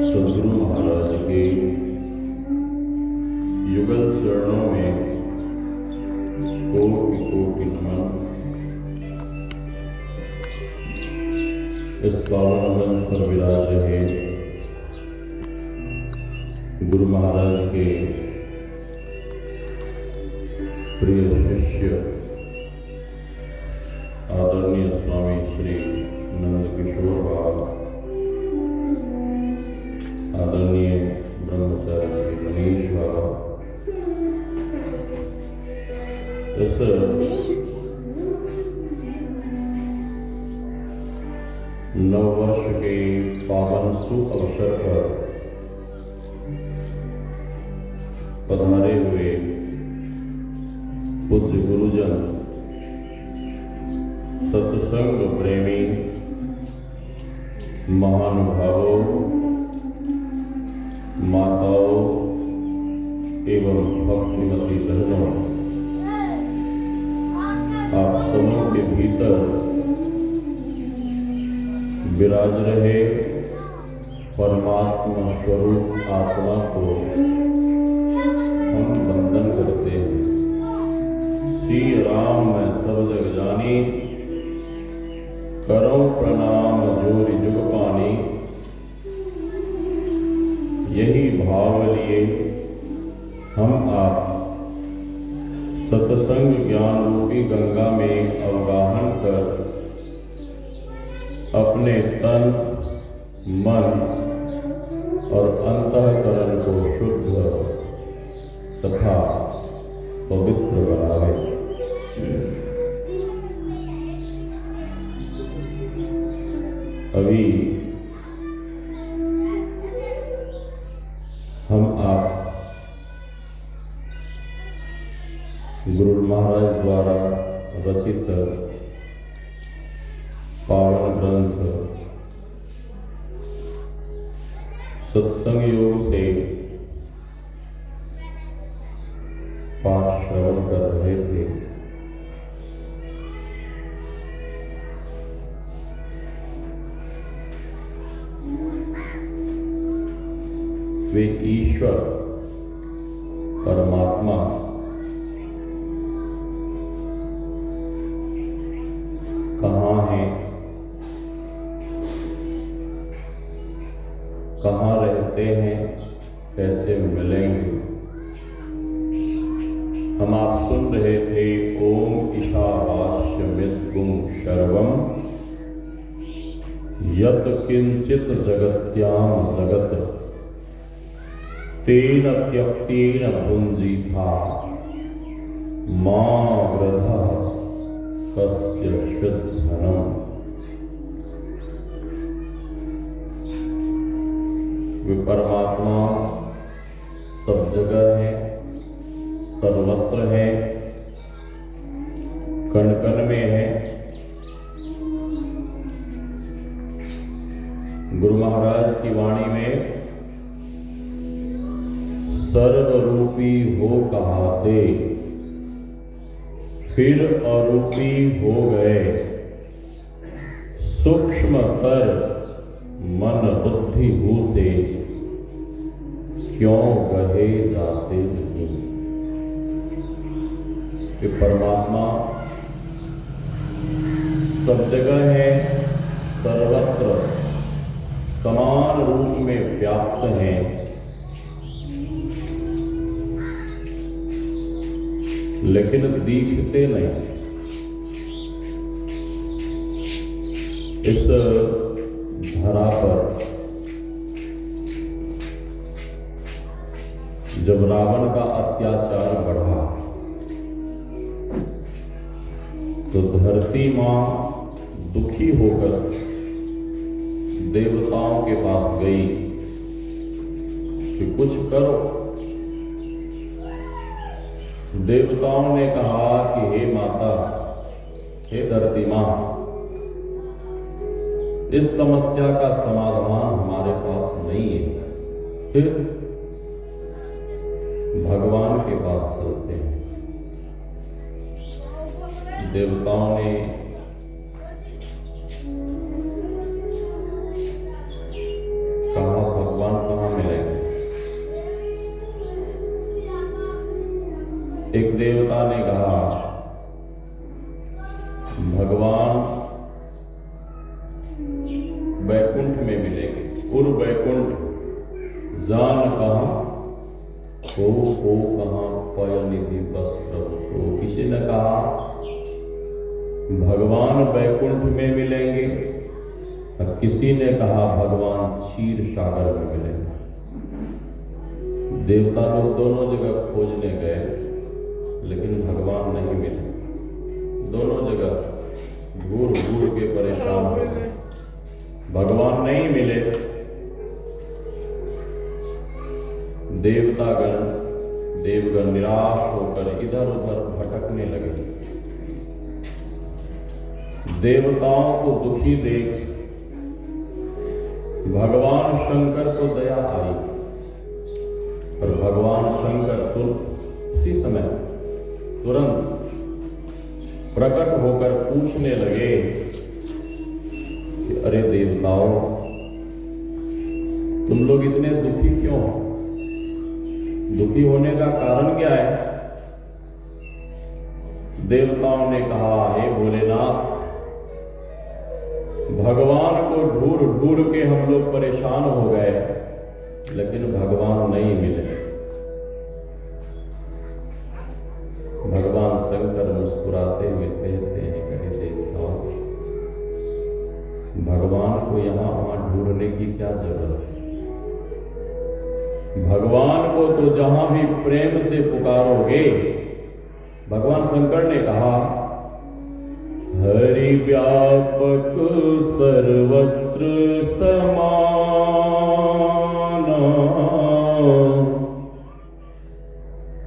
सद्गुरु महाराज के युगल चरणों में कोटि कोटि नमन। इस पावन मंच पर विराज रहे गुरु महाराज के प्रिय शिष्य आदरणीय स्वामी श्री नंद किशोर बाबा, आदरणीय ब्रह्मचारी श्री गणेश बाबा, इस नववर्ष के पावन शुभ अवसर पर पधारे हुए पूज्य गुरुजन, सत्संग प्रेमी महानुभावों, माताओं एवं भक्तिमती बहनों, आप सबों के भीतर विराज रहे परमात्मा स्वरूप आत्मा को हम वंदन करते हैं। श्री राम मैं सब जग जानी, करो प्रणाम जोरि जुग पानी। यही भाव लिए हम आप सत्संग ज्ञान रूपी गंगा में अवगाहन कर अपने तन, मन और अंतःकरण को शुद्ध तथा पवित्र बनावे। अभी हम आप गुरु महाराज द्वारा रचित पावन ग्रंथ सत्संग योग से पाठ श्रवण कर रहे थे। वे ईश्वर परमात्मा कहाँ हैं, कहाँ रहते हैं, कैसे मिलेंगे। हम आप सुन रहे थे ओम ईशावास्यमिद्गुं सर्वं यत् किंचित जगत्याम जगत तेन त्यक्तेन भुंजीथा मा वृथा कस्य शुद्धनम्। वे परमात्मा सब जगह है, सर्वत्र है, कण कण में है। गुरु महाराज की वाणी में सर्वरूपी हो कहाते, फिर अरूपी हो गए, सूक्ष्मतर मन बुद्धि भू से क्यों गहे जाते नहीं। कि परमात्मा सब जगह है, सर्वत्र समान रूप में व्याप्त है, लेकिन दिखते नहीं। इस धरा पर जब रावण का अत्याचार बढ़ा तो धरती माँ दुखी होकर देवताओं के पास गई कि कुछ करो। देवताओं ने कहा कि हे माता, हे धरती माँ, इस समस्या का समाधान हमारे पास नहीं है, फिर भगवान के पास चलते हैं। देवताओं ने कहा भगवान कहाँ मिलेंगे। एक देवता ने कहा भगवान वैकुंठ में मिलेंगे। उर वैकुंठ जान कहाँ हो कहाँ पय निधि बस प्रभु सो। किसी ने कहा भगवान वैकुंठ में मिलेंगे और किसी ने कहा भगवान क्षीर सागर में मिलेंगे। देवता लोग दोनों जगह खोजने गए लेकिन भगवान नहीं मिले। दोनों जगह घूर घूर के परेशान हो गए, भगवान नहीं मिले। देवगण निराश होकर इधर उधर भटकने लगे। देवताओं को दुखी देख भगवान शंकर को दया आई और भगवान शंकर उसी समय तुरंत प्रकट होकर पूछने लगे कि अरे देवताओं, तुम लोग इतने दुखी क्यों हो? दुखी होने का कारण क्या है? देवताओं ने कहा हे भोलेनाथ, भगवान को ढूंढ ढूंढ के हम लोग परेशान हो गए लेकिन भगवान नहीं मिले। भगवान शंकर मुस्कुराते हुए कहते हैं कहे देवताओं, भगवान को यहां वहां ढूंढने की क्या जरूरत है? भगवान को तो जहां भी प्रेम से पुकारोगे। भगवान शंकर ने कहा हरि व्यापक सर्वत्र समाना,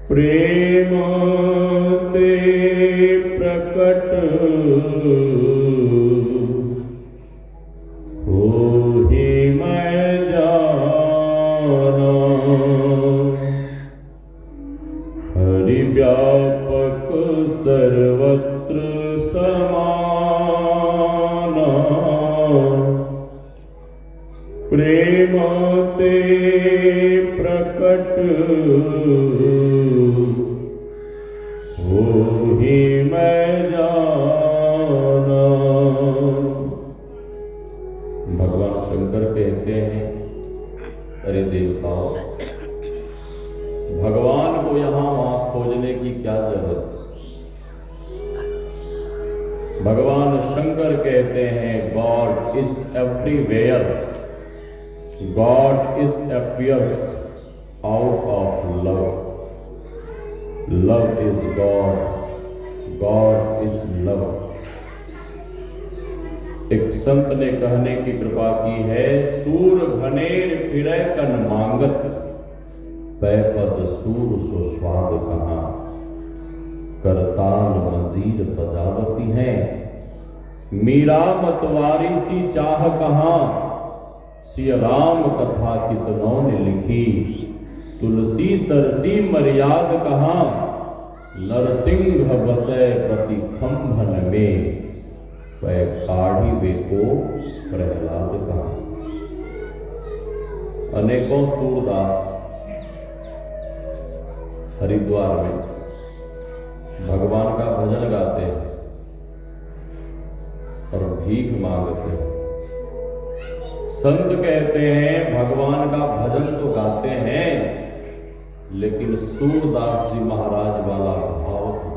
प्रेम ते प्रकट होहि मैं जाना। हरि व्यापक सर्वत्र समाना, प्रेम ते प्रकट होहि मैं जाना। भगवान शंकर कहते हैं अरे देवताओं, भगवान को यहां वहां खोजने की क्या जरूरत है? भगवान शंकर कहते हैं God is everywhere, God is appears out of love, love is God, God is love. एक संत ने कहने की कृपा की है सूर घनेर फिरे कन मांगत, पैपद सूर सो स्वाद कहाँ, करताल मंजीर बजावती है, मीरा मतवारी सी चाह कहाँ, सिया राम कथा कितनों ने लिखी, तुलसी सरसी मर्याद कहाँ, नरसिंह बसे प्रति खंभन में, वह काढ़ी वे को प्रहलाद कहाँ। अनेकों सूरदास हरिद्वार में भगवान का भजन गाते हैं और भीख मांगते हैं। संत कहते हैं भगवान का भजन तो गाते हैं लेकिन सूरदास जी महाराज वाला भाव था,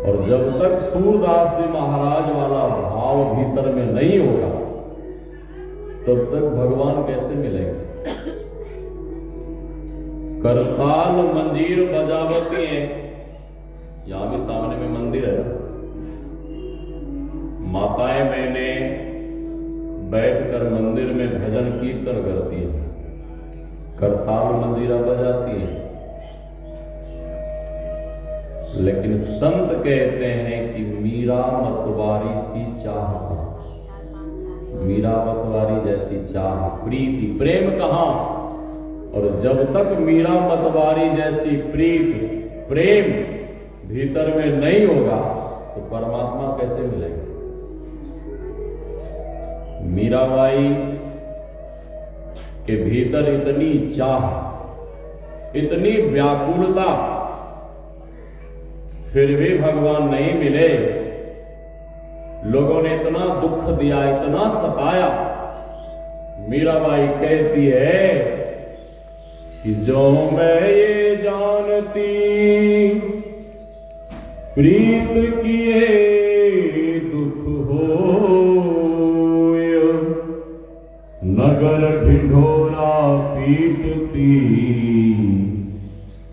और जब तक सूरदास जी महाराज वाला भाव भीतर में नहीं होगा तब तक भगवान कैसे मिलेंगे? करताल मंजीर बजावती है। यहां भी सामने में मंदिर है ना, माताएं मैंने बैठकर मंदिर में भजन कीर्तन करती है, करताल मंजीरा बजाती है, लेकिन संत कहते हैं कि मीरा मतवारी सी चाह, मीरा मतवारी जैसी चाह, प्रीति प्रेम कहां? और जब तक मीरा मतवारी जैसी प्रीति प्रेम भीतर में नहीं होगा तो परमात्मा कैसे मिलेगा? मीराबाई के भीतर इतनी चाह, इतनी व्याकुलता, फिर भी भगवान नहीं मिले। लोगों ने इतना दुख दिया, इतना सताया। मीराबाई कहती है कि जो मैं ये जानती प्रीत किए दुख हो, नगर ढिढोरा पीटती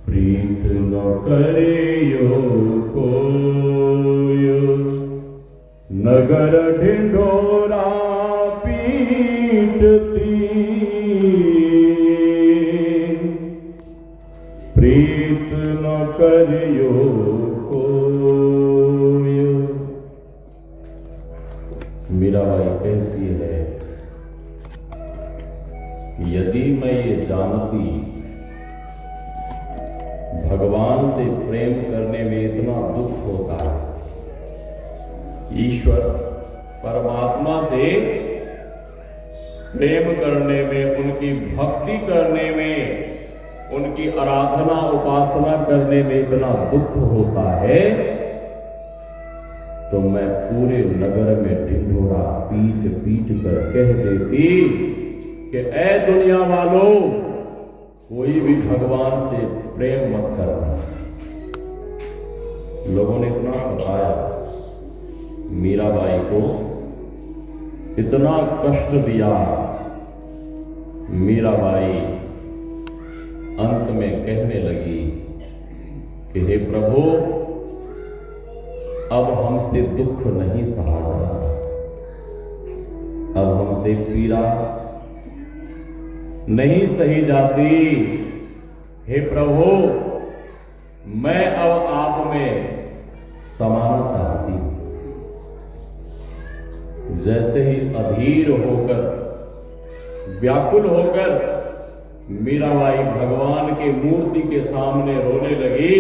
प्रीत न करियो कोय, नगर ढिढोरा पीटती प्रीत न करियो कोय। मीराबाई कहती है यदि मैं ये जानती भगवान से प्रेम करने में इतना दुख होता है, ईश्वर परमात्मा से प्रेम करने में, उनकी भक्ति करने में, उनकी आराधना उपासना करने में इतना दुख होता है, तो मैं पूरे नगर में ढिढोरा पीट पीट कर कह देती कि ऐ दुनिया वालों, कोई भी भगवान से प्रेम मत करना। लोगों ने इतना सताया, मीराबाई को इतना कष्ट दिया। मीराबाई अंत में कहने लगी कि हे प्रभु, अब हमसे दुख नहीं सहा जाता, अब हमसे पीड़ा नहीं सही जाती। हे प्रभु, मैं अब आप में समाना चाहती हूं। जैसे ही अधीर होकर, व्याकुल होकर मीराबाई भगवान की मूर्ति के सामने रोने लगी,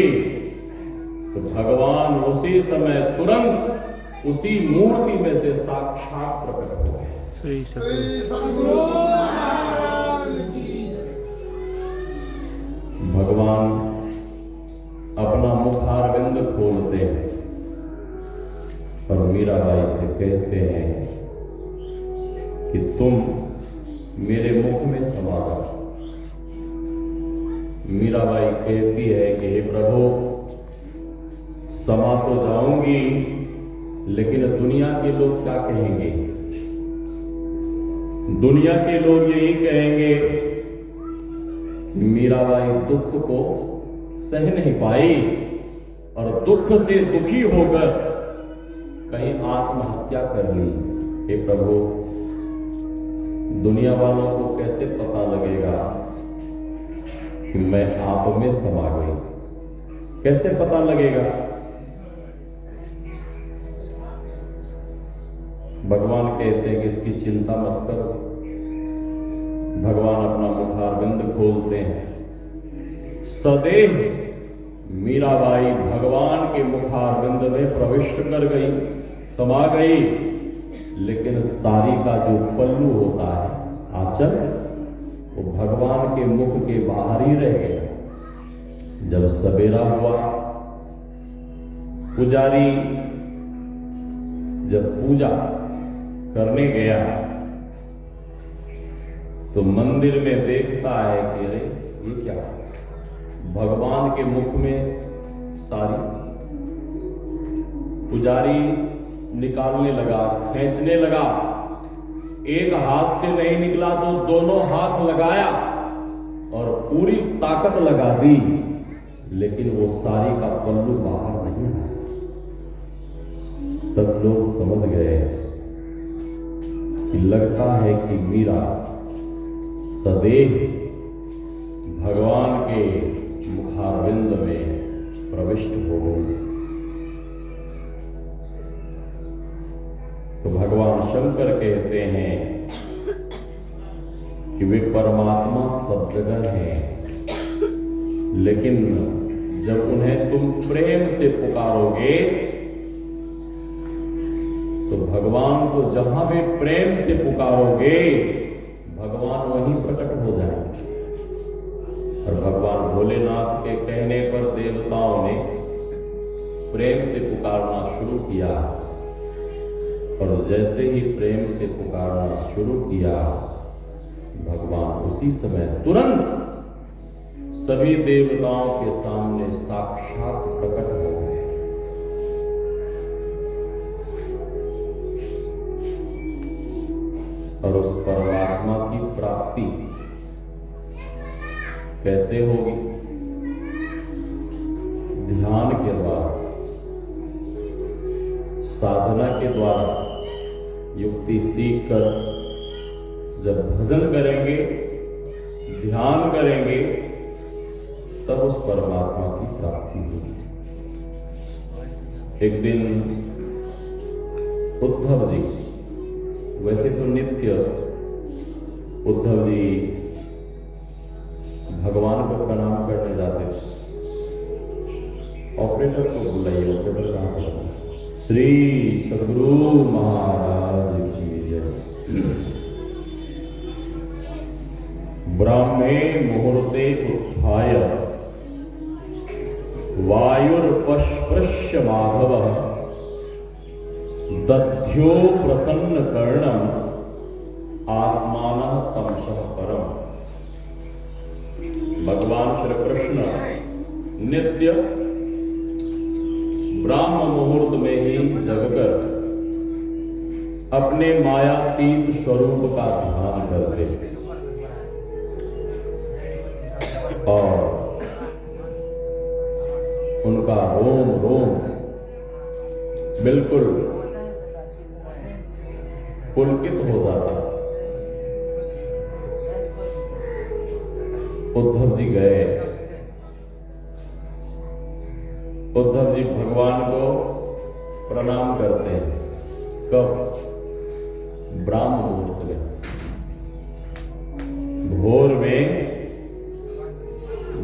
तो भगवान उसी समय तुरंत उसी मूर्ति में से साक्षात प्रकट हो गए। श्री सद्गुरु भगवान अपना मुखारविंद खोलते हैं और मीराबाई से कहते हैं कि तुम मेरे मुख में समा जाओ। मीराबाई कहती है कि हे प्रभु, समा तो जाऊंगी, लेकिन दुनिया के लोग क्या कहेंगे? दुनिया के लोग यही कहेंगे मीराबाई दुख को सह नहीं पाई और दुख से दुखी होकर कहीं आत्महत्या कर ली। हे प्रभु, दुनिया वालों को कैसे पता लगेगा कि मैं आप में समा गई? कैसे पता लगेगा? भगवान कहते हैं कि इसकी चिंता मत करो। भगवान अपना मुखारविंद खोलते हैं। सदैव मीराबाई भगवान के मुखारविंद में प्रविष्ट कर गई, समा गई, लेकिन साड़ी का जो पल्लू होता है, आंचल, वो भगवान के मुख के बाहर ही रह गया। जब सवेरा हुआ, पुजारी जब पूजा करने गया तो मंदिर में देखता है कि अरे ये क्या, भगवान के मुख में साड़ी। पुजारी निकालने लगा, खींचने लगा, एक हाथ से नहीं निकला तो दोनों हाथ लगाया और पूरी ताकत लगा दी, लेकिन वो साड़ी का पल्लू बाहर नहीं आया। तब लोग समझ गए कि लगता है कि मीरा सदैव भगवान के मुखारविंद में प्रविष्ट हो गई। तो भगवान शंकर कहते हैं कि वे परमात्मा सब जगह हैं, लेकिन जब उन्हें तुम प्रेम से पुकारोगे तो भगवान को जहां भी प्रेम से पुकारोगे भगवान वहीं प्रकट हो जाएंगे। और भगवान भोलेनाथ के कहने पर देवताओं ने प्रेम से पुकारना शुरू किया, और जैसे ही प्रेम से पुकारना शुरू किया भगवान उसी समय तुरंत सभी देवताओं के सामने साक्षात प्रकट हो गए। और उस परमात्मा की प्राप्ति कैसे होगी? ध्यान के द्वारा, साधना के द्वारा, युक्ति सीखकर जब भजन करेंगे, ध्यान करेंगे, तब उस परमात्मा की प्राप्ति होगी। एक दिन उद्धव जी, वैसे तो नित्य उद्धव जी भगवान को प्रणाम करने जाते थे। ऑपरेटर को बुलाइए, ऑपरेटर कहां से लगा? श्री सद्गुरु महाराज की जय। ब्राह्मे मुहूर्ते उत्थाय वायुर्पस्पृश्य माधवः दध्यो प्रसन्न कर्णम आत्मानः तमसः परम। भगवान श्री कृष्ण नित्य ब्राह्म मुहूर्त में ही जगकर अपने मायातीत स्वरूप का ध्यान करते और उनका रोम रोम बिल्कुल पुलकित हो जाता। उद्धव जी गए। उद्धव जी भगवान को प्रणाम करते हैं। कब? ब्राह्म मुहूर्त में, भोर में।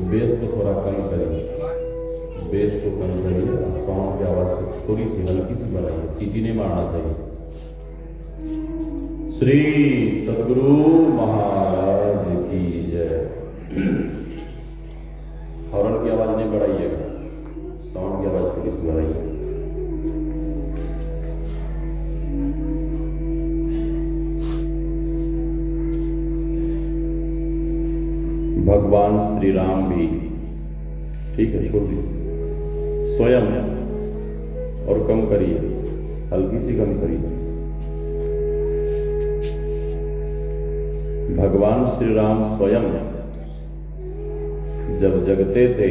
बेस को थोड़ा कम करिए, बेस को कम करिए, साउंड की आवाज को थोड़ी सी हल्की सी बढ़ाइए, सीटी नहीं मारना चाहिए। श्री सद्गुरु महाराज की जय। हॉर्न की आवाज नहीं बढ़ाइएगा, साउंड की आवाज थोड़ी सी बढ़ाइए। भगवान श्री राम भी, ठीक है, छोड़ दीजिए, स्वयं और कम करिए, हल्की सी कम करिए। भगवान श्री राम स्वयं जब जगते थे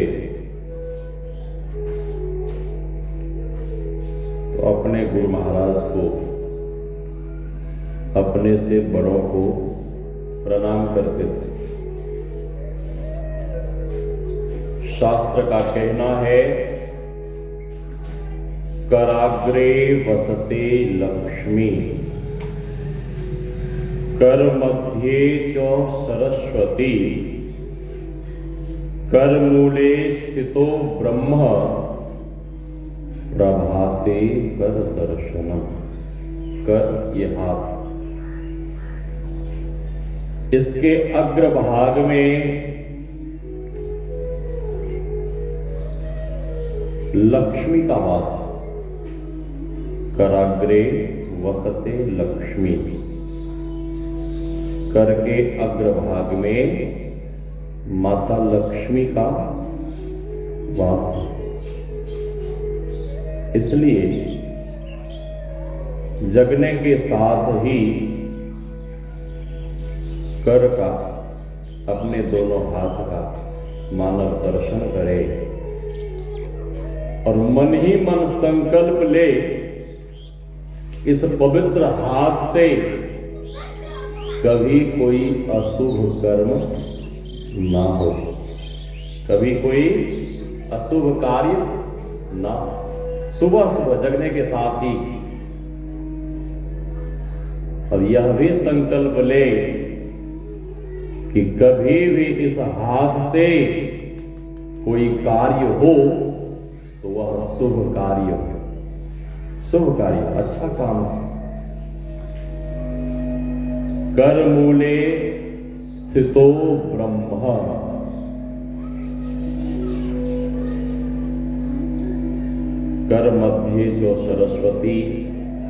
तो अपने गुरु महाराज को, अपने से बड़ों को प्रणाम करते थे। शास्त्र का कहना है, कराग्रे वसते लक्ष्मी, कर मध्ये च सरस्वती, कर मूले स्थितो ब्रह्म, प्रभाते कर दर्शनम। कर ये हाथ, इसके अग्रभाग में लक्ष्मी का वास है। कराग्रे वसते लक्ष्मी, कर के अग्रभाग में माता लक्ष्मी का वास है। इसलिए जगने के साथ ही कर का, अपने दोनों हाथ का मानव दर्शन करे और मन ही मन संकल्प ले इस पवित्र हाथ से कभी कोई अशुभ कर्म ना हो, कभी कोई अशुभ कार्य ना हो। सुबह सुबह जगने के साथ ही और यह भी संकल्प ले कि कभी भी इस हाथ से कोई कार्य हो तो वह शुभ कार्य हो, शुभ कार्य, अच्छा काम। कर मूले स्थितो ब्रह्म, कर मध्य जो सरस्वती,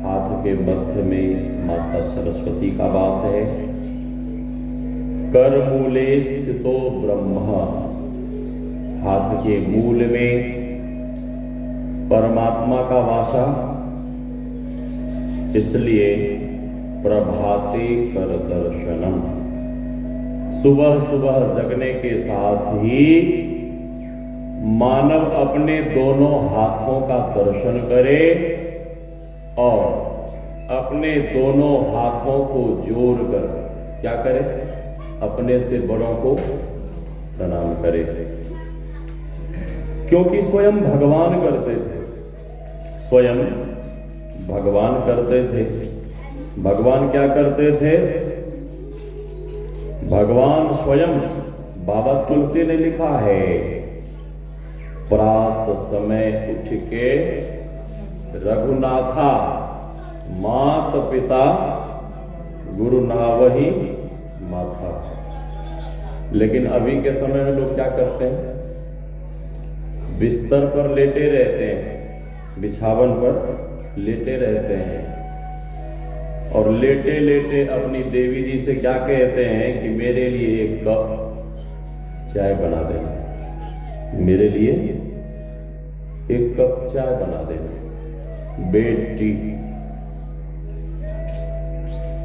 हाथ के मध्य में माता सरस्वती का वास है। कर मूले स्थितो ब्रह्म, हाथ के मूल में परमात्मा का वासा, इसलिए प्रभाते कर दर्शनम, सुबह सुबह जगने के साथ ही मानव अपने दोनों हाथों का दर्शन करे और अपने दोनों हाथों को जोड़कर क्या करे, अपने से बड़ों को प्रणाम करे, क्योंकि स्वयं भगवान करते थे, स्वयं भगवान करते थे। भगवान क्या करते थे? भगवान स्वयं, बाबा तुलसी ने लिखा है, प्रात समय उठ के रघुनाथा, मात पिता गुरु नावही माथा। लेकिन अभी के समय में लोग क्या करते हैं? बिस्तर पर लेटे रहते हैं, बिछावन पर लेटे रहते हैं और लेटे लेटे अपनी देवी जी से क्या कहते हैं कि मेरे लिए एक कप चाय बना देना, मेरे लिए एक कप चाय बना देना बेटी।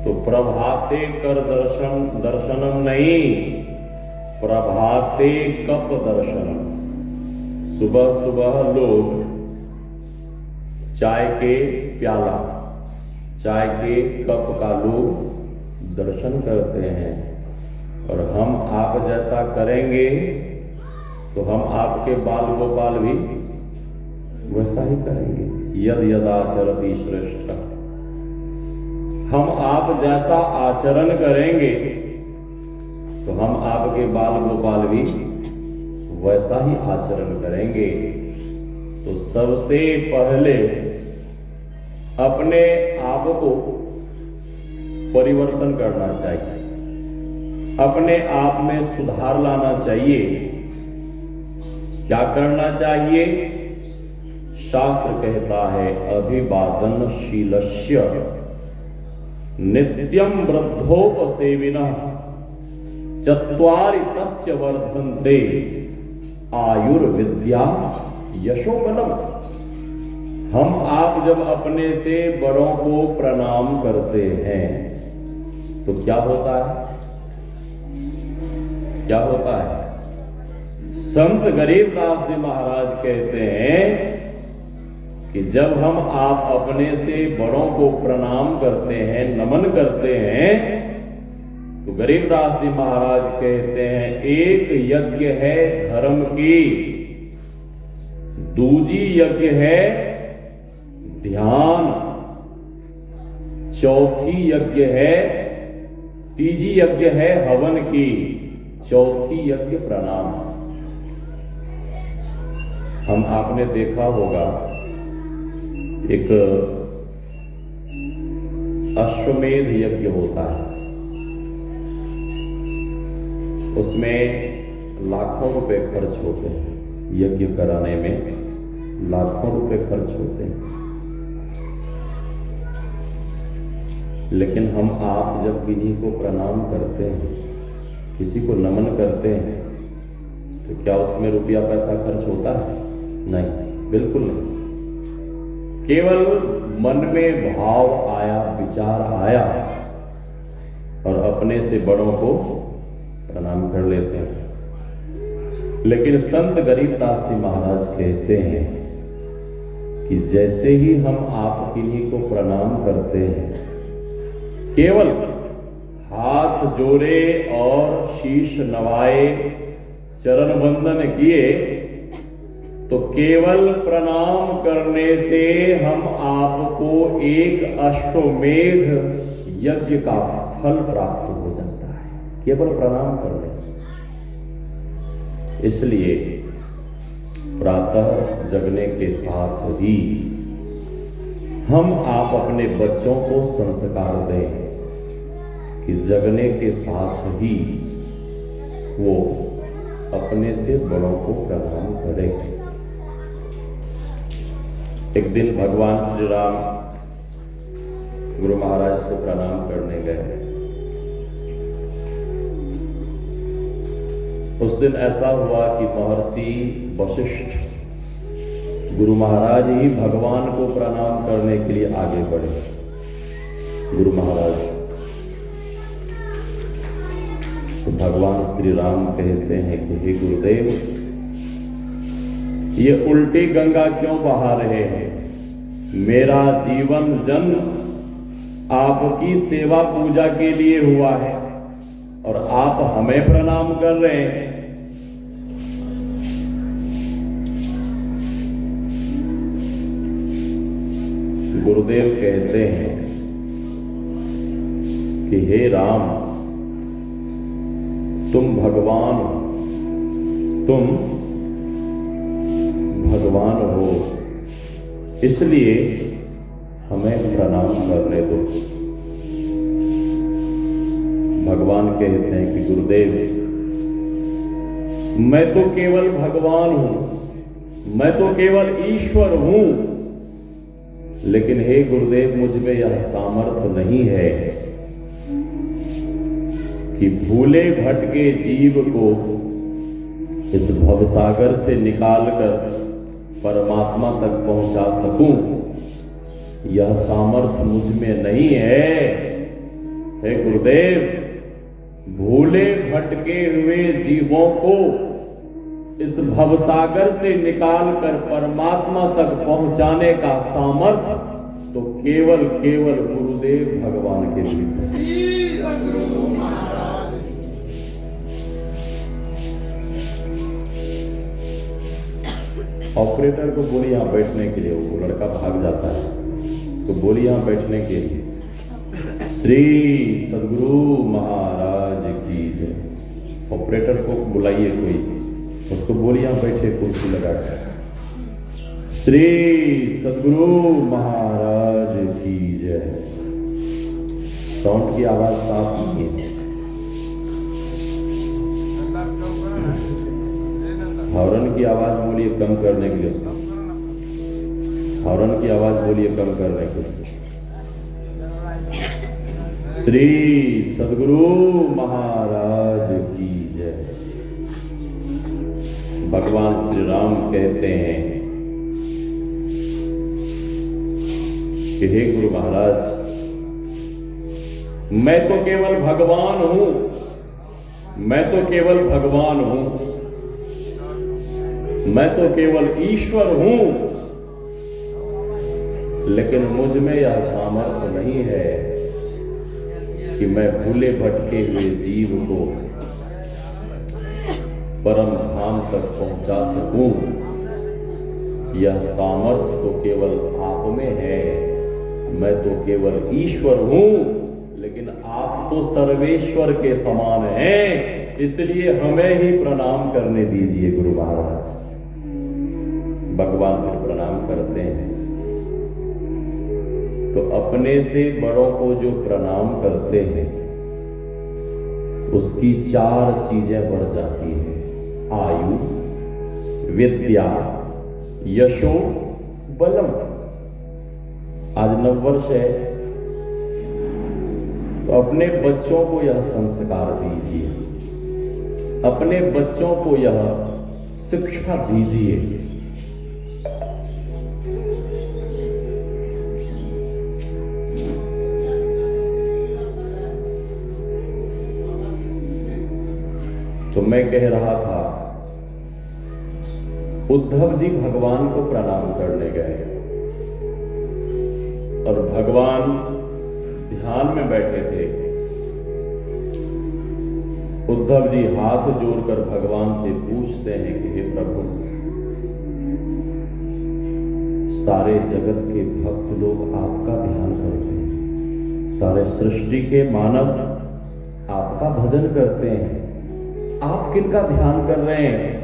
तो प्रभाते कर दर्शनम नहीं, प्रभाते कप दर्शनम। सुबह सुबह लोग चाय के प्याला, चाय के कप का लोग दर्शन करते हैं। और हम आप जैसा करेंगे तो हम आपके बाल गोपाल भी वैसा ही करेंगे। यद यदाचरति श्रेष्ठ, हम आप जैसा आचरण करेंगे तो हम आपके बाल गोपाल भी वैसा ही आचरण करेंगे। तो सबसे पहले अपने आप को परिवर्तन करना चाहिए, अपने आप में सुधार लाना चाहिए। क्या करना चाहिए? शास्त्र कहता है अभिवादनशीलस्य नित्यं वृद्धोपसेविनः चत्वारि तस्य वर्धन्ते आयुर्विद्या यशोबलम। हम आप जब अपने से बड़ों को प्रणाम करते हैं तो क्या होता है? क्या होता है? संत गरीबदास जी महाराज कहते हैं कि जब हम आप अपने से बड़ों को प्रणाम करते हैं, नमन करते हैं, तो गरीबदास जी महाराज कहते हैं एक यज्ञ है धर्म की, दूजी यज्ञ है ध्यान, चौथी यज्ञ है, तीजी यज्ञ है हवन की, चौथी यज्ञ प्रणाम। हम आपने देखा होगा एक अश्वमेध यज्ञ होता है, उसमें लाखों रुपए खर्च होते हैं, यज्ञ कराने में लाखों रुपए खर्च होते हैं। लेकिन हम आप जब किन्हीं को प्रणाम करते हैं, किसी को नमन करते हैं, तो क्या उसमें रुपया पैसा खर्च होता है? नहीं, बिल्कुल नहीं। केवल मन में भाव आया, विचार आया और अपने से बड़ों को प्रणाम कर लेते हैं। लेकिन संत गरीबदास जी महाराज कहते हैं कि जैसे ही हम आप किन्हीं को प्रणाम करते हैं, केवल हाथ जोड़े और शीश नवाए, चरण वंदन किए, तो केवल प्रणाम करने से हम आपको एक अश्वमेध यज्ञ का फल प्राप्त हो जाता है, केवल प्रणाम करने से। इसलिए प्रातः जगने के साथ ही हम आप अपने बच्चों को संस्कार दें कि जगने के साथ ही वो अपने से बड़ों को प्रणाम करें। एक दिन भगवान श्री राम गुरु महाराज को प्रणाम करने गए। उस दिन ऐसा हुआ कि महर्षि वशिष्ठ गुरु महाराज ही भगवान को प्रणाम करने के लिए आगे बढ़े। गुरु महाराज तो भगवान श्री राम कहते हैं कि हे गुरुदेव, ये उल्टी गंगा क्यों बहा रहे हैं? मेरा जीवन जन्म आपकी सेवा पूजा के लिए हुआ है और आप हमें प्रणाम कर रहे हैं। गुरुदेव कहते हैं कि हे राम, तुम भगवान हो, इसलिए हमें प्रणाम करने दो। भगवान कहते हैं कि गुरुदेव, मैं तो केवल भगवान हूं, मैं तो केवल ईश्वर हूं, लेकिन हे गुरुदेव, मुझ में यह सामर्थ्य नहीं है कि भूले भटके जीव को इस भवसागर से निकालकर परमात्मा तक पहुंचा सकूं। यह सामर्थ्य मुझ में नहीं है। हे गुरुदेव, भूले भटके हुए जीवों को इस भवसागर से निकालकर परमात्मा तक पहुंचाने का सामर्थ्य तो केवल गुरुदेव भगवान के भीतर। ऑपरेटर को बोली यहां बैठने के लिए, वो लड़का भाग जाता है, तो बोली यहां बैठने के लिए। श्री सद्गुरु महाराज की जय। ऑपरेटर को बुलाइए कोई, उसको बोलिए यहां बैठे कुर्सी लगाकर। श्री सद्गुरु महाराज की जय। साउंड की आवाज साफ कीजिए। हॉर्न की आवाज बोलिए कम करने के लिए, हॉर्न की आवाज बोलिए कम करने के लिए। श्री सद्गुरु महाराज की जय। भगवान श्री राम कहते हैं कि हे गुरु महाराज, मैं तो केवल भगवान हूं, मैं तो केवल भगवान हूं, मैं तो केवल ईश्वर हूं, लेकिन मुझ में यह सामर्थ्य नहीं है कि मैं भूले भटके हुए जीव को परम धाम तक पहुंचा सकूं। यह सामर्थ्य तो केवल आप में है। मैं तो केवल ईश्वर हूं, लेकिन आप तो सर्वेश्वर के समान हैं, इसलिए हमें ही प्रणाम करने दीजिए गुरु महाराज। भगवान फिर प्रणाम करते हैं, तो अपने से बड़ों को जो प्रणाम करते हैं उसकी 4 चीजें बढ़ जाती हैं: आयु, विद्या, यशो, बलम। आज नववर्ष है, तो अपने बच्चों को यह संस्कार दीजिए, अपने बच्चों को यह शिक्षा दीजिए। तो मैं कह रहा था, उद्धव जी भगवान को प्रणाम करने गए। और भगवान ध्यान में बैठे थे। उद्धव जी हाथ जोड़कर भगवान से पूछते हैं कि हे प्रभु, सारे जगत के भक्त लोग आपका ध्यान करते हैं, सारे सृष्टि के मानव आपका भजन करते हैं, आप किनका ध्यान कर रहे हैं?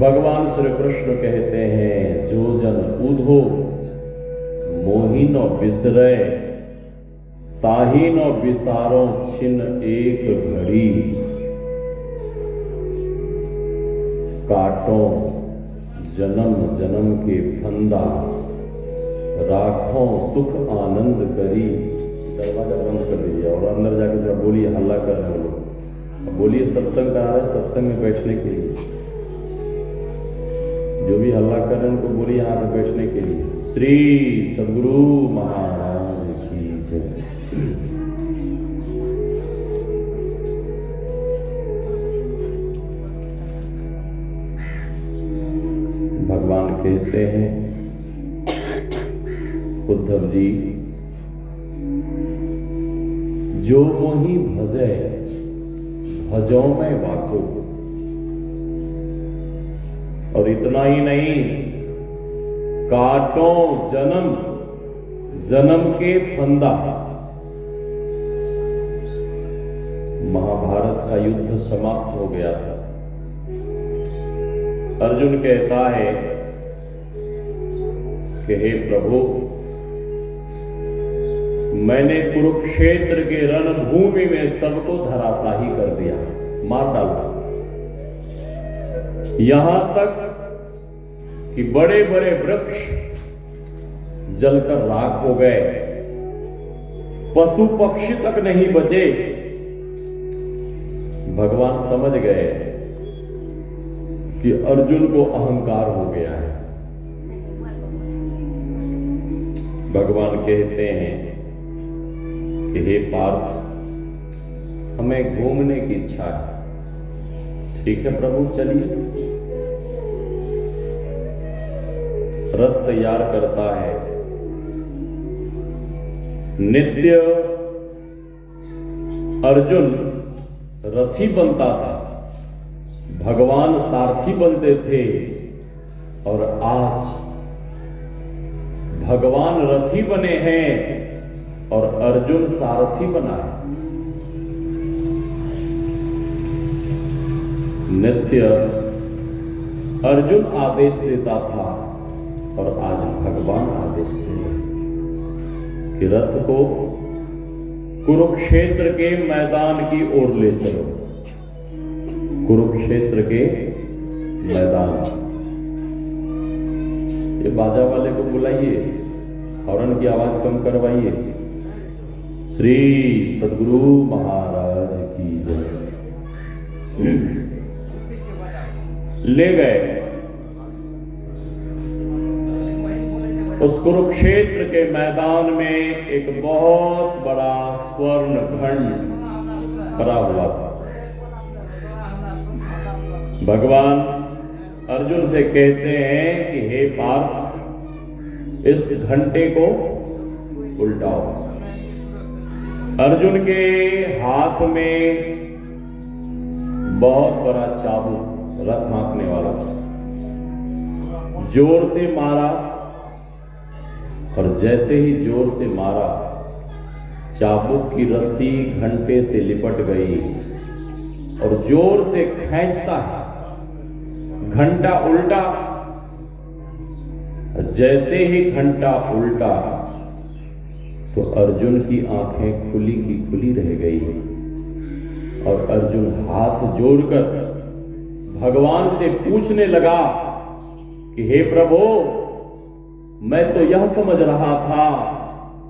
भगवान श्री कृष्ण कहते हैं, जो जन ऊधो मोहि न बिसरे, ताहि न विसारो छिन एक घड़ी, काटो जन्म जन्म के फंदा, राखों सुख आनंद करी। दरवाजा बंद कर दीजिए और अंदर जाकर जरा बोलिए, हल्ला कर रहे हैं लोग, बोलिए सत्संग करा रहे, सत्संग में बैठने के लिए। जो भी हल्ला कर रहे हैं उनको बोलिए यहाँ पे बैठने के लिए। श्री सद्गुरु महाराज की जय। भगवान कहते हैं, उद्धव जी, जो मोहि भजे भजो में वाको। और इतना ही नहीं, काटो जन्म जन्म के फंदा। महाभारत का युद्ध समाप्त हो गया था। अर्जुन कहता है कि हे प्रभु, मैंने कुरुक्षेत्र के रणभूमि में सबको धराशाही कर दिया, मार डाला। यहां तक कि बड़े बड़े वृक्ष जलकर राख हो गए, पशु पक्षी तक नहीं बचे। भगवान समझ गए कि अर्जुन को अहंकार हो गया है। भगवान कहते हैं कि हे पार्थ, हमें घूमने की इच्छा है। ठीक है प्रभु, चलिए। रथ तैयार करता है। नित्य अर्जुन रथी बनता था, भगवान सारथी बनते थे, और आज भगवान रथी बने हैं और अर्जुन सारथी बना है। नित्य अर्जुन आदेश देता था और आज भगवान आदेश दे रहे कि रथ को कुरुक्षेत्र के मैदान की ओर ले चलो। कुरुक्षेत्र के मैदान। ये बाजा वाले को बुलाइए, हॉर्न की आवाज कम करवाइए। श्री सद्गुरु महाराज की जय। ले गए उस कुरुक्षेत्र के मैदान में एक बहुत बड़ा स्वर्ण खंड भरा हुआ था। भगवान अर्जुन से कहते हैं कि हे पार्थ, इस घंटे को उल्टाओ। अर्जुन के हाथ में बहुत बड़ा चाबुक, रथ हाँकने वाला, जोर से मारा, और जैसे ही जोर से मारा, चाबुक की रस्सी घंटे से लिपट गई और जोर से खींचता है, घंटा उल्टा। जैसे ही घंटा उल्टा तो अर्जुन की आंखें खुली की खुली रह गई और अर्जुन हाथ जोड़कर भगवान से पूछने लगा कि हे प्रभु, मैं तो यह समझ रहा था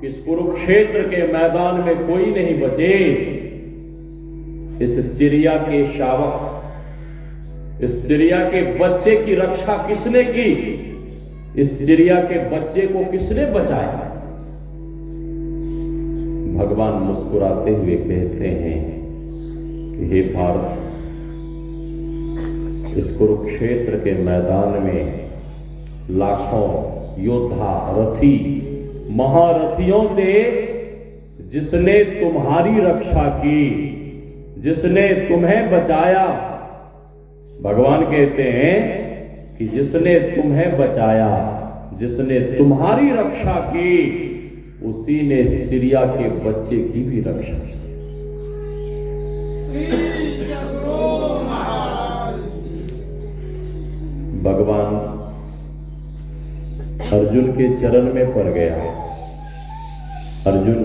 कि इस कुरुक्षेत्र के मैदान में कोई नहीं बचे। इस चिड़िया के शावक, इस चिड़िया के बच्चे की रक्षा किसने की? इस चिड़िया के बच्चे को किसने बचाया? भगवान मुस्कुराते हुए कहते हैं कि हे पार्थ, इस कुरुक्षेत्र के मैदान में लाखों योद्धा, रथी महारथियों से जिसने तुम्हारी रक्षा की, जिसने तुम्हें बचाया। भगवान कहते हैं कि जिसने तुम्हें बचाया, जिसने तुम्हारी रक्षा की, उसी ने सीरिया के बच्चे की भी रक्षा की। भगवान अर्जुन के चरण में पड़ गया। अर्जुन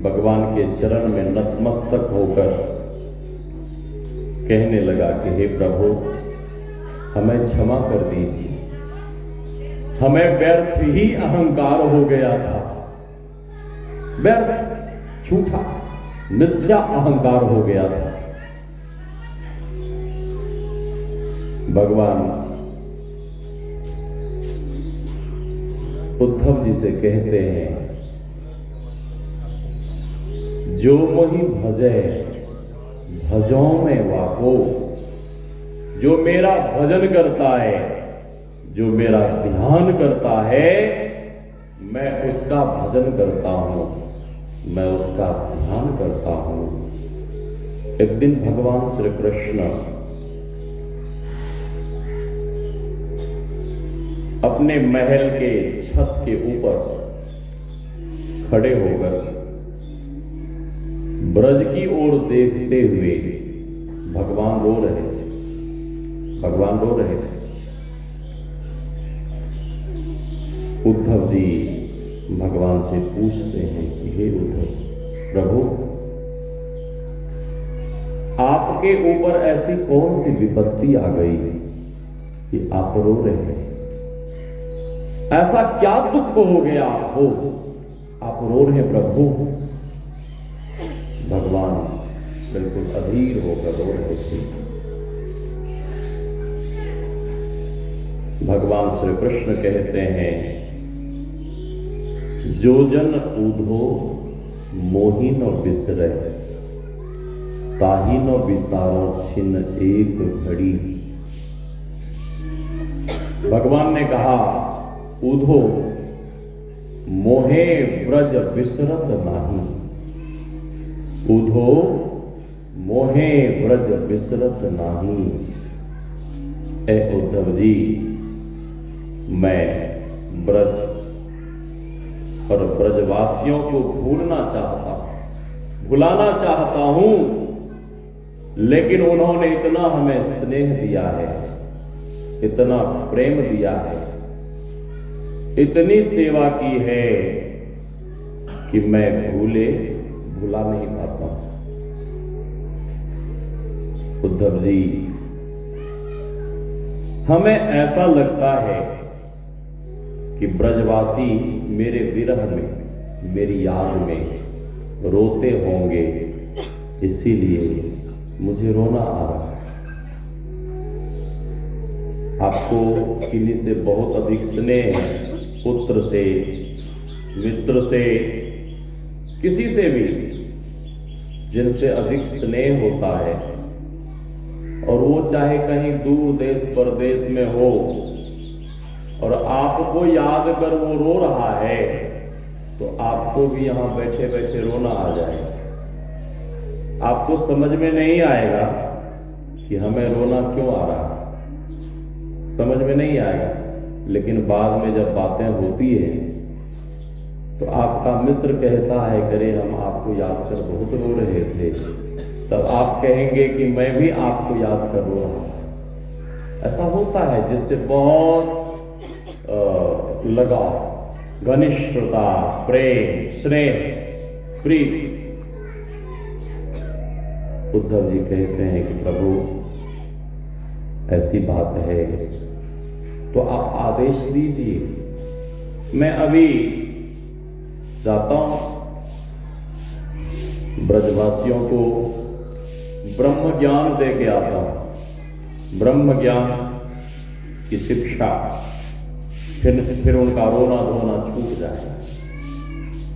भगवान के चरण में नतमस्तक होकर कहने लगा कि हे प्रभु, हमें क्षमा कर दीजिए, हमें व्यर्थ ही अहंकार हो गया था, व्यर्थ झूठा मिथ्या अहंकार हो गया था। भगवान उद्धव जी से कहते हैं, जो मोहि भजे भजों में वाको, जो मेरा भजन करता है, जो मेरा ध्यान करता है, मैं उसका भजन करता हूं, मैं उसका ध्यान करता हूं। एक दिन भगवान श्री कृष्ण अपने महल के छत के ऊपर खड़े होकर ब्रज की ओर देखते हुए भगवान रो रहे थे। भगवान रो रहे थे। उद्धव जी भगवान से पूछते हैं कि हे उद्धव प्रभु, आपके ऊपर ऐसी कौन सी विपत्ति आ गई कि आप रो रहे हैं? ऐसा क्या दुख हो गया आपको, आप रो रहे प्रभु? भगवान बिल्कुल अधीर होकर रो रहे थे। भगवान श्री कृष्ण कहते हैं, जो जन ऊधो मोहि न बिसरे, ताहि न विसारो छिन्न एक घड़ी। भगवान ने कहा, ऊधो मोहे ब्रज बिसरत नाही, ऊधो मोहे ब्रज बिसरत नाही। ए उद्धव जी, मैं ब्रज और ब्रजवासियों को भुलाना चाहता हूं, लेकिन उन्होंने इतना हमें स्नेह दिया है, इतना प्रेम दिया है, इतनी सेवा की है कि मैं भुला नहीं पाता। उद्धव जी, हमें ऐसा लगता है कि ब्रजवासी मेरे विरह में, मेरी याद में रोते होंगे, इसीलिए मुझे रोना आ रहा है। आपको किन्हीं से बहुत अधिक स्नेह है, पुत्र से, मित्र से, किसी से भी जिनसे अधिक स्नेह होता है, और वो चाहे कहीं दूर देश परदेश में हो और आपको याद कर वो रो रहा है, तो आपको भी यहां बैठे बैठे रोना आ जाएगा। आपको समझ में नहीं आएगा कि हमें रोना क्यों आ रहा है, समझ में नहीं आएगा, लेकिन बाद में जब बातें होती है तो आपका मित्र कहता है, करे हम आपको याद कर बहुत रो रहे थे, तब आप कहेंगे कि मैं भी आपको याद कर रो रहा हूं। ऐसा होता है, जिससे बहुत लगाव, घनिष्ठता, प्रेम, स्नेह, प्रीति। उद्धव जी कहते हैं कि प्रभु ऐसी बात है तो आप आदेश दीजिए, मैं अभी जाता हूं, ब्रजवासियों को ब्रह्म ज्ञान दे के आता हूं, ब्रह्म ज्ञान की शिक्षा, फिर उनका रोना धोना छूट जाए।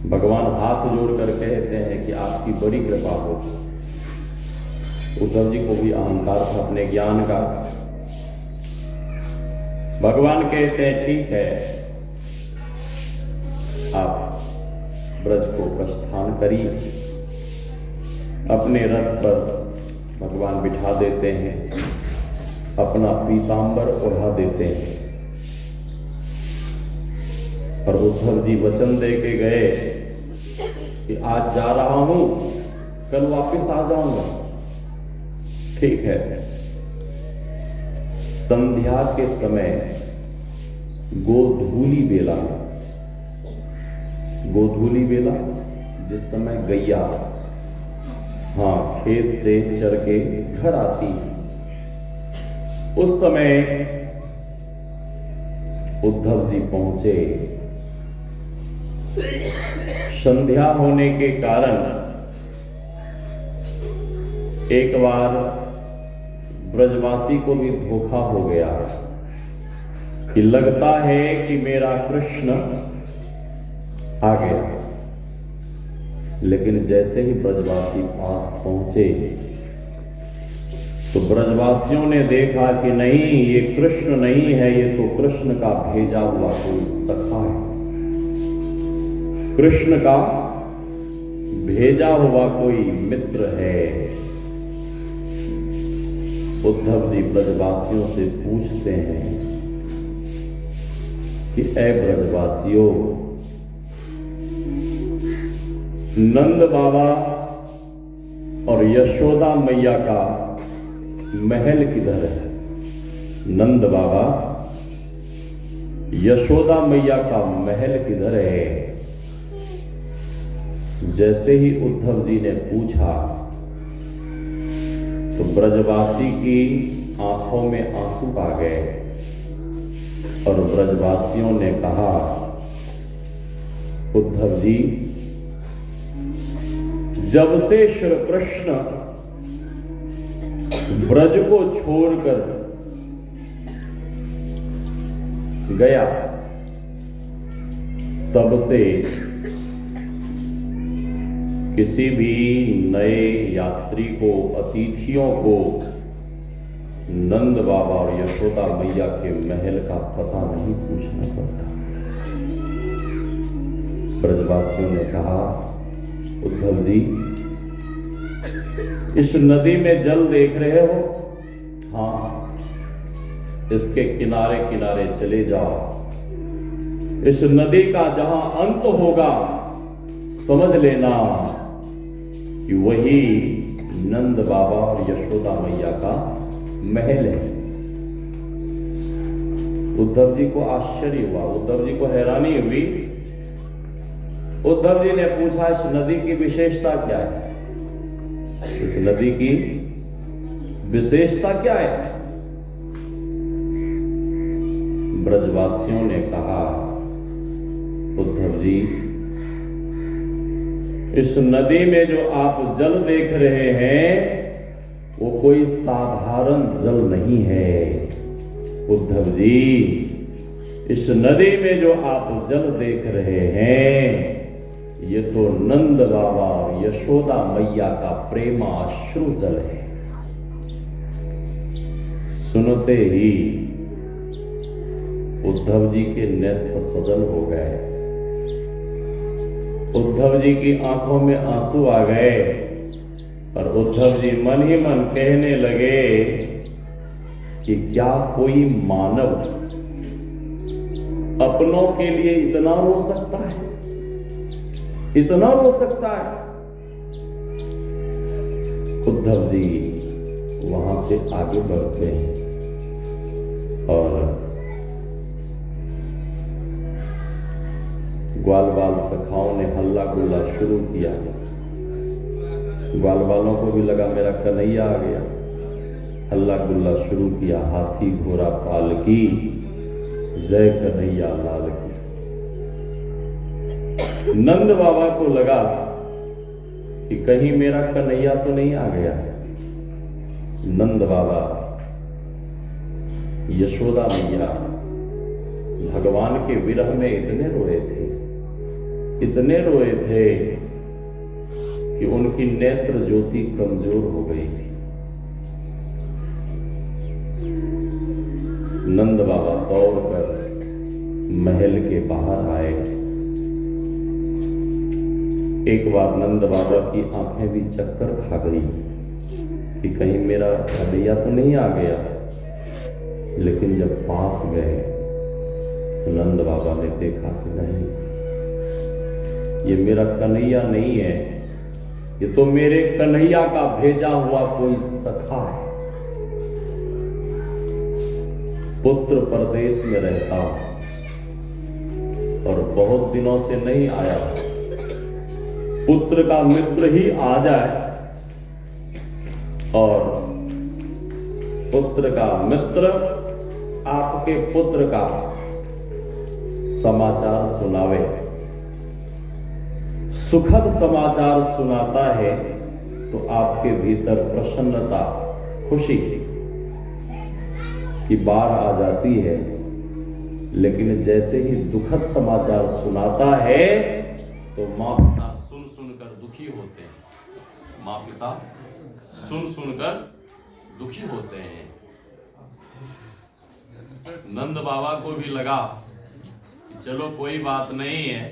भगवान हाथ जोड़कर कहते हैं कि आपकी बड़ी कृपा हो। उद्धव जी को भी अहंकार था अपने ज्ञान का। भगवान कहते हैं, ठीक है, आप ब्रज को प्रस्थान करिए। अपने रथ पर भगवान बिठा देते हैं, अपना पीतांबर ओढ़ा देते हैं और उद्धव जी वचन दे के गए कि आज जा रहा हूं, कल वापस आ जाऊंगा। ठीक है। संध्या के समय गोधूली बेला, गोधूली बेला जिस समय गैया खेत से चर के घर आती, उस समय उद्धव जी पहुंचे। संध्या होने के कारण एक बार ब्रजवासी को भी धोखा हो गया कि लगता है कि मेरा कृष्ण आ गया, लेकिन जैसे ही ब्रजवासी पास पहुंचे तो ब्रजवासियों ने देखा कि नहीं, ये कृष्ण नहीं है, ये तो कृष्ण का भेजा हुआ कोई सखा है, कृष्ण का भेजा हुआ कोई मित्र है। उद्धव जी ब्रजवासियों से पूछते हैं कि ऐ ब्रजवासियों, नंद बाबा और यशोदा मैया का महल किधर है? नंद बाबा, यशोदा मैया का महल किधर है? जैसे ही उद्धव जी ने पूछा तो ब्रजवासी की आंखों में आंसू आ गए और ब्रजवासियों ने कहा, उद्धव जी, जब से श्री कृष्ण ब्रज को छोड़कर गया, तब से किसी भी नए यात्री को, अतिथियों को नंद बाबा और यशोदा मैया के महल का पता नहीं पूछना पड़ता। ब्रजवासियों ने कहा, उद्धव जी, इस नदी में जल देख रहे हो? हाँ, इसके किनारे किनारे चले जाओ। इस नदी का जहां अंत होगा, समझ लेना कि वही नंद बाबा और यशोदा मैया का महल है। उद्धव जी को आश्चर्य हुआ, उद्धव जी को हैरानी हुई। उद्धव जी ने पूछा, इस नदी की विशेषता क्या है? इस नदी की विशेषता क्या है? ब्रजवासियों ने कहा, उद्धव जी, इस नदी में जो आप जल देख रहे हैं वो कोई साधारण जल नहीं है। उद्धव जी, इस नदी में जो आप जल देख रहे हैं ये तो नंद बाबा और यशोदा मैया का प्रेमाश्रु जल है। सुनते ही उद्धव जी के नेत्र सजल हो गए, उद्धव जी की आंखों में आंसू आ गए और उद्धव जी मन ही मन कहने लगे कि क्या कोई मानव अपनों के लिए इतना रो सकता है? इतना रो सकता है? उद्धव जी वहां से आगे बढ़ते हैं और ग्वाल बाल सखाओं ने हल्ला गुल्ला शुरू किया। ग्वाल बालों को भी लगा मेरा कन्हैया आ गया, हल्ला गुल्ला शुरू किया। हाथी घोड़ा पालकी, जय कन्हैया लाल की। नंद बाबा को लगा कि कहीं मेरा कन्हैया तो नहीं आ गया। नंद बाबा, यशोदा मैया भगवान के विरह में इतने रोए थे, इतने रोए थे कि उनकी नेत्र ज्योति कमजोर हो गई थी। नंद बाबा दौड़कर महल के बाहर आए एक बार नंद बाबा की आंखें भी चक्कर खा गई कि कहीं मेरा कन्हैया तो नहीं आ गया। लेकिन जब पास गए तो नंद बाबा ने देखा कि नहीं, ये मेरा कन्हैया नहीं है, ये तो मेरे कन्हैया का भेजा हुआ कोई सखा है। पुत्र परदेश में रहता और बहुत दिनों से नहीं आया, पुत्र का मित्र ही आ जाए और पुत्र का मित्र आपके पुत्र का समाचार सुनावे, सुखद समाचार सुनाता है तो आपके भीतर प्रसन्नता, खुशी की बाढ़ आ जाती है। लेकिन जैसे ही दुखद समाचार सुनाता है तो माँ पिता सुन सुनकर दुखी होते हैं, माँ पिता सुन सुनकर दुखी होते हैं। नंद बाबा को भी लगा कि चलो कोई बात नहीं है,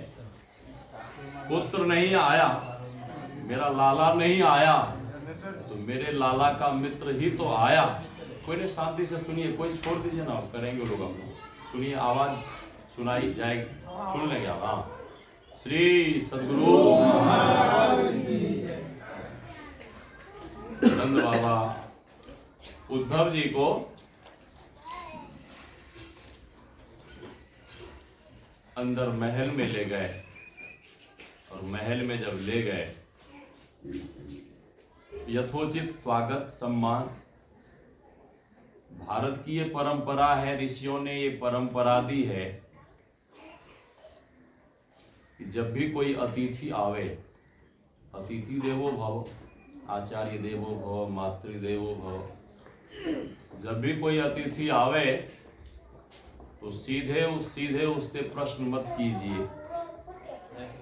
पुत्र नहीं आया, मेरा लाला नहीं आया, तो मेरे लाला का मित्र ही तो आया। कोई नहीं, शांति से सुनिए, कोई छोड़ दीजिए ना, करेंगे लोग हम। सुनिए, आवाज सुनाई जाएगी, सुन लेंगे आप। हाँ, श्री सद्गुरु नंद बाबा उद्धव जी को अंदर महल में ले गए और महल में जब ले गए, यथोचित स्वागत सम्मान, भारत की ये परंपरा है, ऋषियों ने ये परंपरा दी है कि जब भी कोई अतिथि आवे, अतिथि देवो भव, आचार्य देवो भव, मातृदेवो भव, जब भी कोई अतिथि आवे तो सीधे उससे प्रश्न मत कीजिए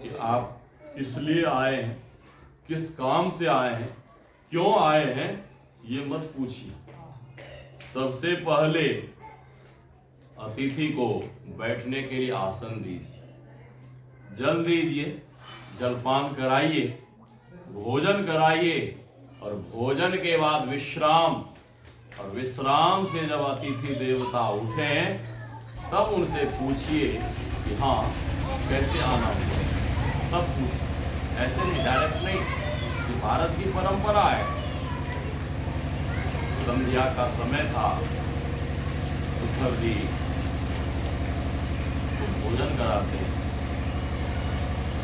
कि आप किस लिए आए हैं, किस काम से आए हैं, क्यों आए हैं, ये मत पूछिए। सबसे पहले अतिथि को बैठने के लिए आसन दीजिए, जल दीजिए, जलपान कराइए, भोजन कराइए और भोजन के बाद विश्राम, और विश्राम से जब अतिथि देवता उठे तब उनसे पूछिए कि हाँ कैसे आना हुआ, तब पूछिए, ऐसे नहीं, डायरेक्ट नहीं। ये भारत की परंपरा है। संध्या का समय था, उद्धव जी तो भोजन कराते हैं,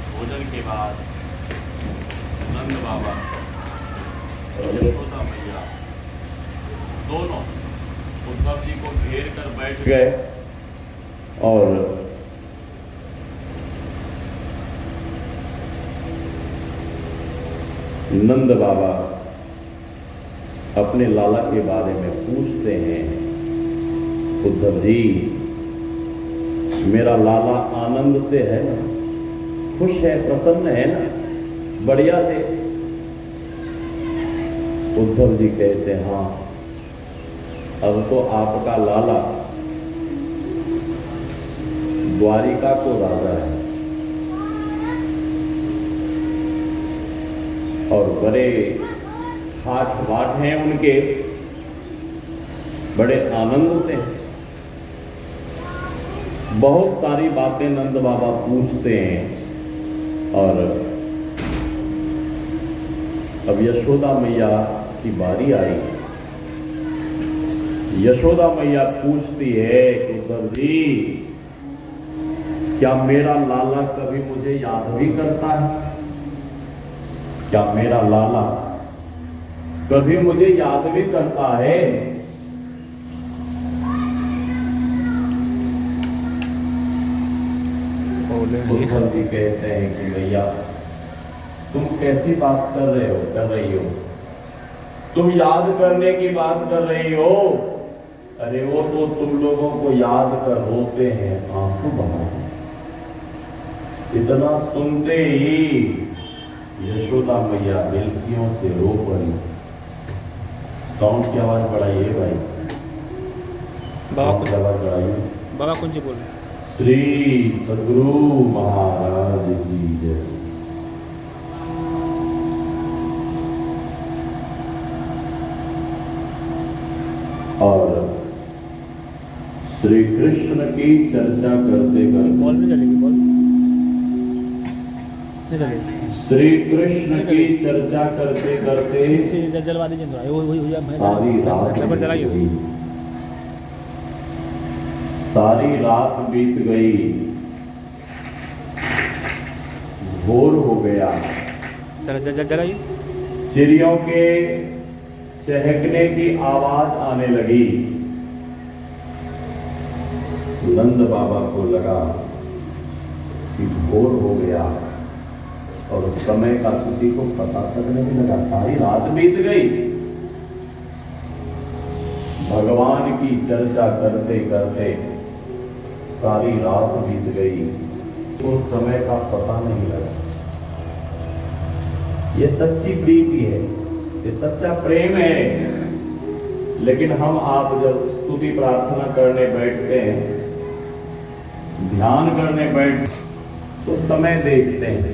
भोजन के बाद नंद बाबा और यशोदा मैया दोनों उद्धव जी को घेर कर बैठ गए और नंद बाबा अपने लाला के बारे में पूछते हैं, उद्धव जी मेरा लाला आनंद से है ना, खुश है, प्रसन्न है ना, बढ़िया से? उद्धव जी कहते हैं हाँ, अब तो आपका लाला द्वारिका को राजा है और बड़े ठाठ बाट हैं उनके, बड़े आनंद से। बहुत सारी बातें नंद बाबा पूछते हैं और अब यशोदा मैया की बारी आई। यशोदा मैया पूछती है उद्धव जी क्या मेरा लाला कभी मुझे याद भी करता है? क्या मेरा लाला कभी मुझे याद भी करता है? उद्धव जी कहते हैं कि भैया तुम कैसी बात कर रही हो, तुम याद करने की बात कर रही हो? अरे वो तो तुम लोगों को याद कर रोते हैं, आंसू बहाते। इतना सुनते ही यशोदा मैया बिल्कियों से रो पड़ी। साउंड की आवाज बढ़ाइए भाई, साउंड की आवाज बढ़ाइए। बाबा कुछ बोल। श्री सद्गुरु महाराज की जय। श्री कृष्ण की चर्चा करते बॉल करते भी चलेगी बॉल नहीं चलेगी श्री कृष्ण की चर्चा करते करते जलवा दीजिए वही सारी रात रबर बीत चलाइए गई। सारी रात बीत गई, भोर हो गया। चलाइए चिड़ियों के चहकने की आवाज आने लगी। नंद बाबा को लगा कि भोर हो गया और समय का किसी को पता तक नहीं लगा। सारी रात बीत गई। भगवान की चर्चा करते करते सारी रात बीत गई, उस समय का पता नहीं लगा। ये सच्ची प्रीति है, ये सच्चा प्रेम है। लेकिन हम आप जब स्तुति प्रार्थना करने बैठते हैं, ध्यान करने बैठ तो समय देखते हैं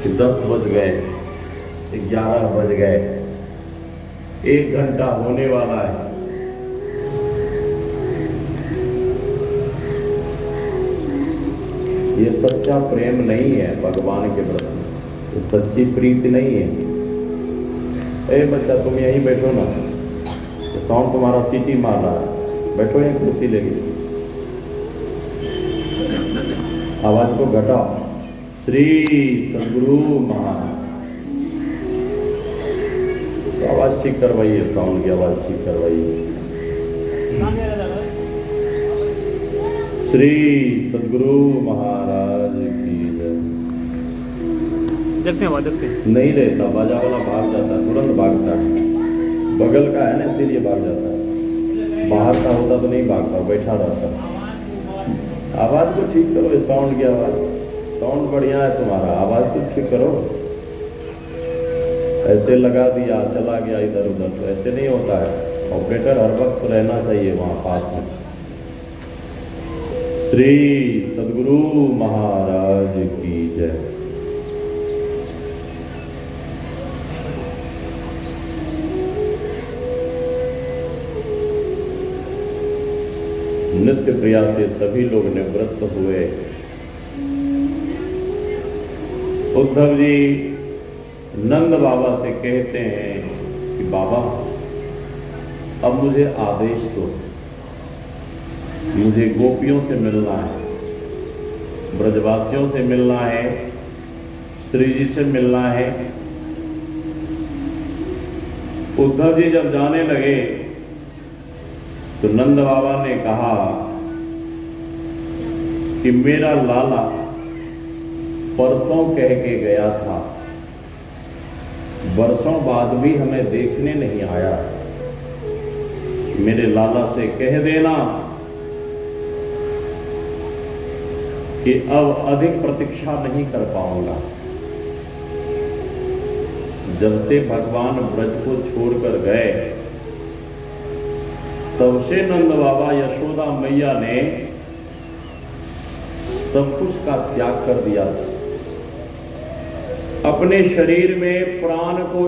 कि 10 बज गए, 11 बज गए, 1 घंटा होने वाला है। ये सच्चा प्रेम नहीं है भगवान के प्रति, ये सच्ची प्रीति नहीं है। ए बच्चा तुम यहीं बैठो ना, ये साउंड तुम्हारा सीटी मार रहा है, बैठो यहीं कुर्सी लेके, आवाज को घटाओ। श्री सदगुरु महाराज, तो आवाज ठीक करवाइए, साउंड की आवाज ठीक करवाइए। श्री सदगुरु महाराज की जय। देखते हैं नहीं रहता, बाजा वाला भाग जाता है, तुरंत भागता है। बगल का है ना, इसीलिए भाग जाता है। बाहर का होता तो नहीं भागता, बैठा रहता। आवाज को ठीक करो, इस साउंड की आवाज, साउंड बढ़िया है तुम्हारा, आवाज को ठीक करो। ऐसे लगा दिया चला गया इधर उधर, तो ऐसे नहीं होता है। ऑपरेटर हर वक्त रहना चाहिए वहां पास में। श्री सदगुरु महाराज की जय। नित्य क्रिया से सभी लोग निवृत्त हुए। उद्धव जी नंद बाबा से कहते हैं कि बाबा अब मुझे आदेश दो, मुझे गोपियों से मिलना है, ब्रजवासियों से मिलना है, श्री जी से मिलना है। उद्धव जी जब जाने लगे तो नंद बाबा ने कहा कि मेरा लाला परसों कह के गया था, बरसों बाद भी हमें देखने नहीं आया। मेरे लाला से कह देना कि अब अधिक प्रतीक्षा नहीं कर पाऊंगा। जब से भगवान ब्रज को छोड़कर गए, तब से नंद बाबा यशोदा मैया ने सब कुछ का त्याग कर दिया। अपने शरीर में प्राण को